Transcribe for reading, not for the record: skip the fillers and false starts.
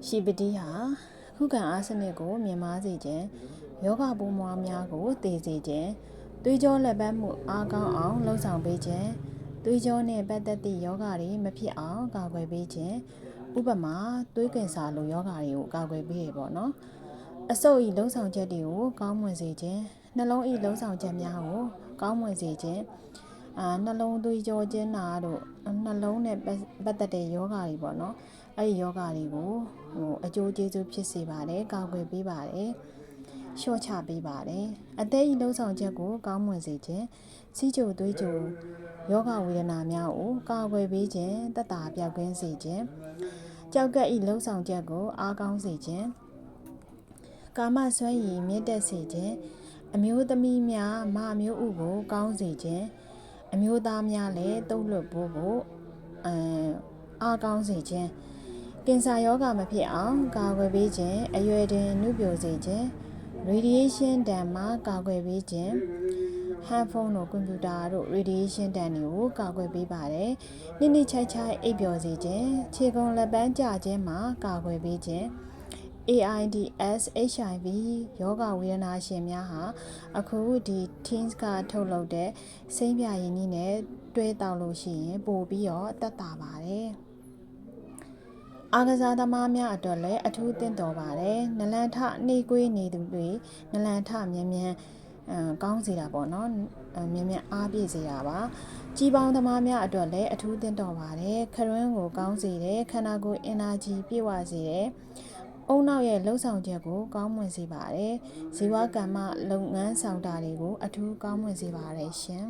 ရှိပတိဟာခုခံအားစနစ်ကိုမြင်မာစေခြင်းယောဂပိုးမွားများကိုတည်စေခြင်းသွေးကြောလက်ပတ်မှုအားကောင်းအောင်လှုံ့ဆော်ပေးခြင်းသွေးကြောနှင့်ပတ်သက်သည့်ယောဂတွေမဖြစ်အောင်ကာကွယ်ပေးခြင်းဥပမာသွေးကင်ဆာလိုယောဂတွေကိုကာကွယ်ပေးရပေါ့နော်အဆုတ်ဤလှုံ့ဆော်ချက်တွေကိုကောင်းမွန်စေခြင်းနှလုံးဤလှုံ့ဆော်ချက်များကိုကောင်းမွန်စေခြင်းနှလုံးသွေးကြောကျဉ်းတာတို့နှလုံးနဲ့ပတ်သက်တဲ့ယောဂတွေပေါ့နော်အဲ့ဒီယောဂတွေကိုအကျိုးကျေးဇူးဖြစ်စေပါတယ်ကာကွယ်ပေးပါတယ်လျှော့ချပေးပါတယ်အသက်ဤလှုံ့ဆော်ချက်ကိုကောင်းမွန်စေခြင်းစီးကျိုသွေးကျိုယောဂဝေဒနာများကိုကာကွယ်ပေးခြင်းသက်သာပြောက်ကင်းစေခြင်းကြောက်ကပ်ဤလှုံ့ဆော်ချက်ကိုအားကောင်းစေခြင်းကာမဆွဲရည်မြင့်တက်စေခြင်းအမျိုးသမီးများမအမျိုးဥကိုကောင်းစေခြင်းအမျိုးသားများလည်းတုတ်လွတ်ဖို့ကိုအားကောင်းစေခြင်းကင်ဆာယောဂမဖြစ်အောင်ကာကွယ်ပေးခြင်းအရွယ်တွင်နှုတ်ပြစေခြင်း radiation တန်မှာကာကွယ်ပေးခြင်း handphone တို့ကွန်ပျူတာတို့ radiation တန်တွေကိုကာကွယ်ပေးပါတယ်နိနိချိုက်ချိုက်အိပ်ပျော်စေခြင်းခြေကုံလက်ပန်းကျခြင်းမှာကာကွယ်ပေးခြင်း AIDS HIV ယောဂဝေဒနာရှင်များဟာအခုဒီ teens ကထုတ်လုပ်တဲ့စိမ့်ပြရင်းကြီးနဲ့တွဲတောက်လို့ရှိရင်ပို့ပြီးတော့တက်တာပါတယ်အားကစားသမားများအတွက်လည်းအထူးသင့်တော်ပါတယ်နလန်ထနှိကွေးနေသူတွေနလန်ထမြန်မြန်ကောင်းစေတာပေါ့နော်မြန်မြန်အားပြည့်စေတာပါကြီးပေါင်းသမားများအတွက်လည်းအထူးသင့်တော်ပါတယ်ခရွန်းကိုကောင်းစေတယ်ခန္ဓာကိုယ် energy ပြည့်ဝစေတယ်အုံနောက်ရဲ့လှုပ်ဆောင်ချက်ကိုကောင်းမွန်စေပါတယ်ဇီဝကမ္မလုပ်ငန်းဆောင်တာတွေကိုအထူးကောင်းမွန်စေပါတယ်ရှင်